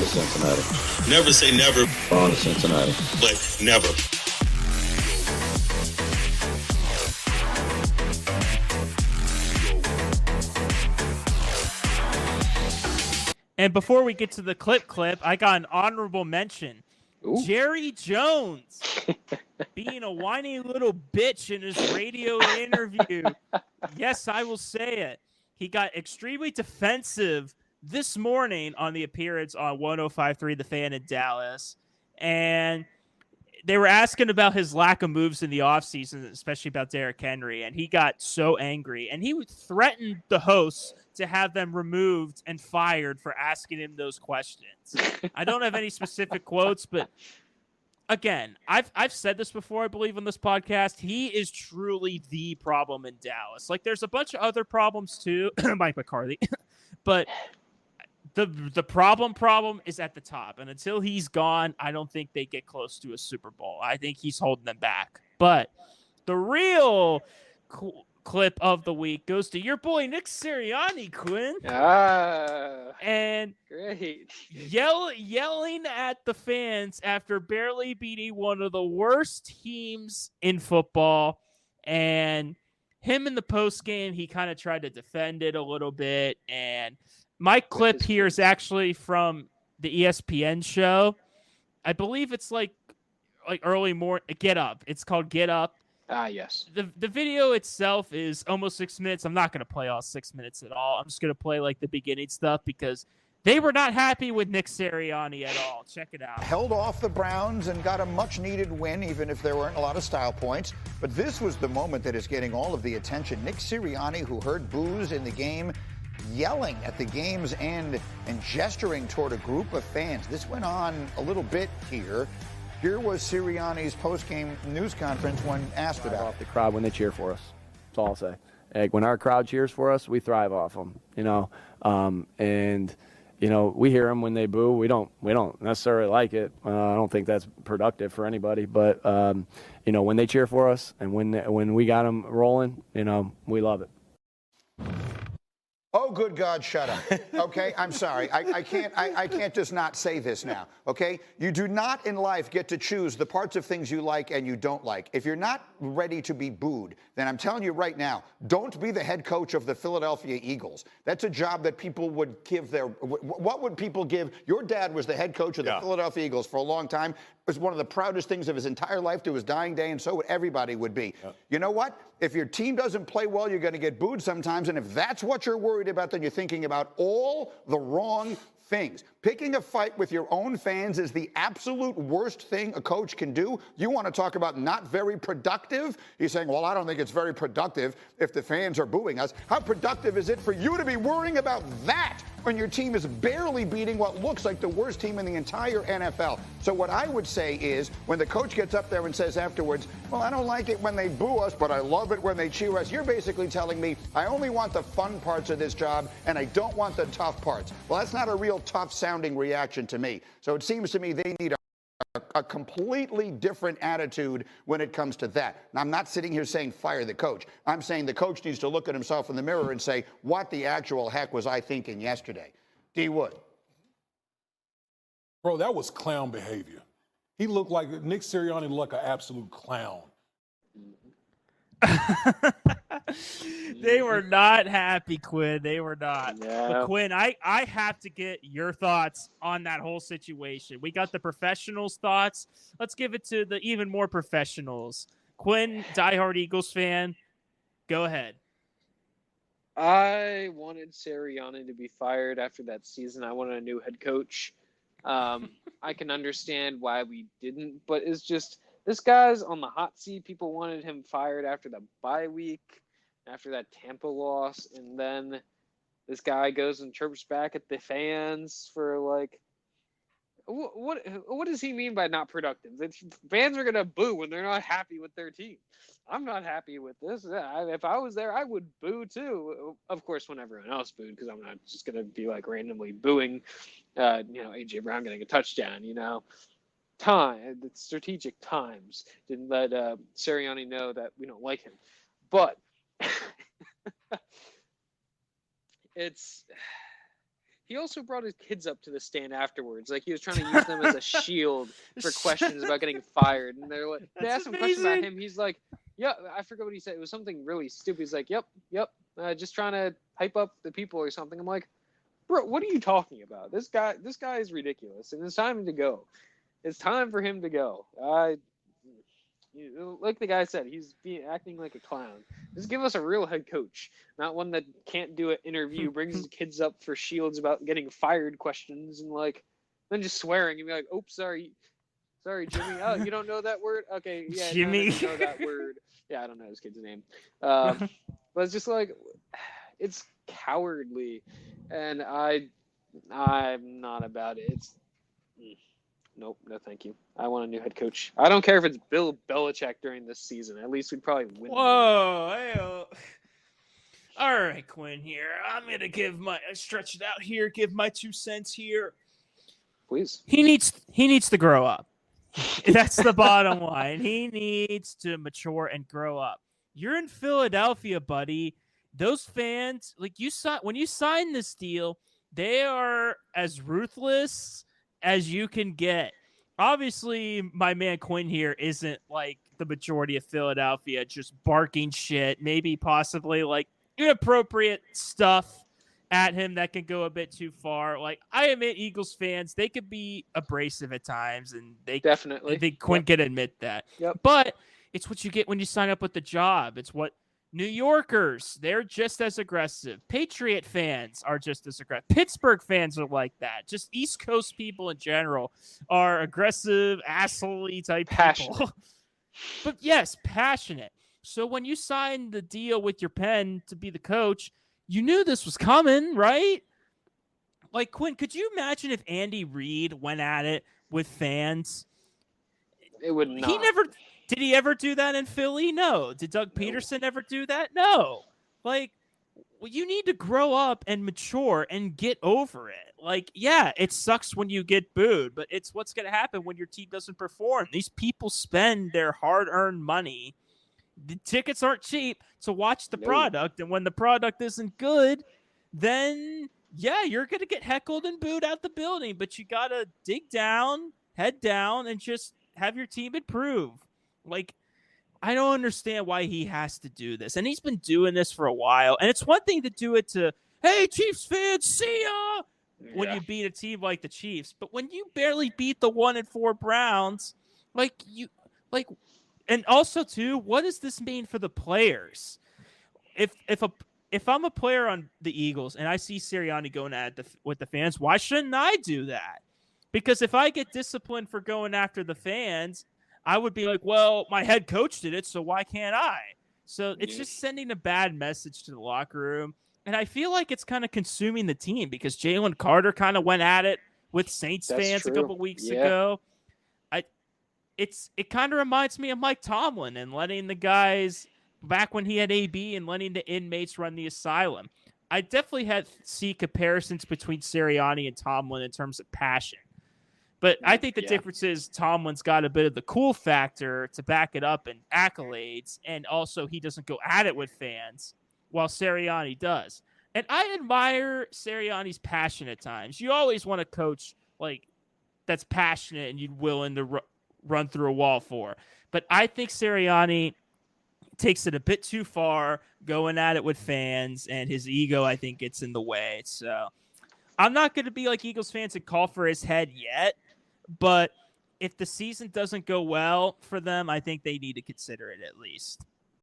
to Cincinnati. Never say never. On to Cincinnati. But never. And before we get to the clip, I got an honorable mention. Ooh. Jerry Jones being a whiny little bitch in his radio interview. Yes, I will say it. He got extremely defensive this morning on the appearance on 105.3 The Fan in Dallas. And they were asking about his lack of moves in the offseason, especially about Derrick Henry. And he got so angry. And he threatened the hosts to have them removed and fired for asking him those questions. I don't have any specific quotes, but again, I've said this before, I believe, on this podcast. He is truly the problem in Dallas. Like, there's a bunch of other problems too, Mike McCarthy, but the problem is at the top. And until he's gone, I don't think they get close to a Super Bowl. I think he's holding them back. But the real clip of the week goes to your boy Nick Sirianni, Quinn. And great. Yelling at the fans after barely beating one of the worst teams in football. And him in the post game, he kind of tried to defend it a little bit. And my clip here is actually from the ESPN show. I believe it's like early morning. Get Up. It's called Get Up. Yes. The video itself is almost 6 minutes. I'm not going to play all 6 minutes at all. I'm just going to play like the beginning stuff because they were not happy with Nick Sirianni at all. Check it out. Held off the Browns and got a much-needed win, even if there weren't a lot of style points. But this was the moment that is getting all of the attention. Nick Sirianni, who heard boos in the game, yelling at the game's end and gesturing toward a group of fans. This went on a little bit here. Here was Sirianni's post-game news conference when asked about off the crowd when they cheer for us. That's all I'll say. Like, when our crowd cheers for us, we thrive off them. And we hear them when they boo. We don't necessarily like it. I don't think that's productive for anybody. But when they cheer for us and when we got them rolling, we love it. Oh, good God, shut up. Okay, I'm sorry. I can't just not say this now, okay? You do not in life get to choose the parts of things you like and you don't like. If you're not ready to be booed, then I'm telling you right now, don't be the head coach of the Philadelphia Eagles. That's a job that people would give what would people give? Your dad was the head coach of the Philadelphia Eagles for a long time. It was one of the proudest things of his entire life to his dying day, and so everybody would be. Yeah. You know what? If your team doesn't play well, you're going to get booed sometimes, and if that's what you're worried about, then you're thinking about all the wrong things. Picking a fight with your own fans is the absolute worst thing a coach can do. You want to talk about not very productive? He's saying, well, I don't think it's very productive if the fans are booing us. How productive is it for you to be worrying about that when your team is barely beating what looks like the worst team in the entire NFL? So what I would say is when the coach gets up there and says afterwards, well, I don't like it when they boo us, but I love it when they cheer us, you're basically telling me I only want the fun parts of this job and I don't want the tough parts. Well, that's not a real tough sounding reaction to me. So it seems to me they need a completely different attitude when it comes to that. Now, I'm not sitting here saying fire the coach. I'm saying the coach needs to look at himself in the mirror and say, what the actual heck was I thinking yesterday? D. Wood. Bro, that was clown behavior. He looked like Nick Sirianni looked like an absolute clown. They were not happy, Quinn. They were not. Yeah. But Quinn, I have to get your thoughts on that whole situation. We got the professionals' thoughts. Let's give it to the even more professionals. Quinn, diehard Eagles fan, go ahead. I wanted Sirianni to be fired after that season. I wanted a new head coach. I can understand why we didn't, but it's just this guy's on the hot seat. People wanted him fired after the bye week, after that Tampa loss, and then this guy goes and chirps back at the fans for like, what does he mean by not productive? Fans are gonna boo when they're not happy with their team. I'm not happy with this. If I was there, I would boo too. Of course, when everyone else booed, because I'm not just gonna be like randomly booing, AJ Brown getting a touchdown. The strategic times didn't let Sirianni know that we don't like him, but he also brought his kids up to the stand afterwards. Like, he was trying to use them as a shield for questions about getting fired. And they asked him questions about him. He's like, yeah, I forget what he said. It was something really stupid. He's like, yep, just trying to hype up the people or something. I'm like, bro, what are you talking about? This guy is ridiculous, and it's time to go. It's time for him to go. Like the guy said, he's acting like a clown. Just give us a real head coach, not one that can't do an interview, brings his kids up for shields about getting fired questions, and then just swearing and be like, "Oops, sorry, Jimmy. Oh, you don't know that word? Okay, yeah, Jimmy. I know that word. Yeah, I don't know his kid's name. But it's just like, it's cowardly, and I'm not about it. It's nope, no thank you. I want a new head coach. I don't care if it's Bill Belichick during this season. At least we'd probably win. Whoa. All right, Quinn here. I'm going to stretch it out here, give my 2 cents here. Please. He needs to grow up. That's the bottom line. He needs to mature and grow up. You're in Philadelphia, buddy. Those fans, when you sign this deal, they are as ruthless as you can get. Obviously, my man Quinn here isn't like the majority of Philadelphia, just barking shit, maybe possibly like inappropriate stuff at him that can go a bit too far. Like, I admit Eagles fans, they could be abrasive at times, and they definitely. I think Quinn can admit that. Yep. But it's what you get when you sign up with the job. It's what New Yorkers, they're just as aggressive. Patriot fans are just as aggressive. Pittsburgh fans are like that. Just East Coast people in general are aggressive, asshole-y type people. But yes, passionate. So when you signed the deal with your pen to be the coach, you knew this was coming, right? Like, Quinn, could you imagine if Andy Reid went at it with fans? It would not. Did he ever do that in Philly? No. Did Doug Peterson ever do that? No. Like, you need to grow up and mature and get over it. Like, yeah, it sucks when you get booed, but it's what's going to happen when your team doesn't perform. These people spend their hard-earned money. The tickets aren't cheap to watch the product, and when the product isn't good, then, yeah, you're going to get heckled and booed out the building, but you got to dig down, head down, and just have your team improve. Like, I don't understand why he has to do this. And he's been doing this for a while. And it's one thing to do it to, hey, Chiefs fans, see ya, when you beat a team like the Chiefs. But when you barely beat the 1-4 Browns, and also, too, what does this mean for the players? If I'm a player on the Eagles and I see Sirianni going with the fans, why shouldn't I do that? Because if I get disciplined for going after the fans, I would be like, well, my head coach did it, so why can't I? So it's just sending a bad message to the locker room. And I feel like it's kind of consuming the team because Jalen Carter kind of went at it with Saints fans a couple weeks ago. It kind of reminds me of Mike Tomlin and letting the guys, back when he had AB, and letting the inmates run the asylum. I definitely see comparisons between Sirianni and Tomlin in terms of passion. But I think the difference is Tomlin's got a bit of the cool factor to back it up and accolades, and also he doesn't go at it with fans, while Sirianni does. And I admire Sirianni's passion at times. You always want a coach that's passionate and you're willing to run through a wall for. But I think Sirianni takes it a bit too far, going at it with fans, and his ego, I think, gets in the way. So I'm not going to be like Eagles fans and call for his head yet. But if the season doesn't go well for them, I think they need to consider it at least.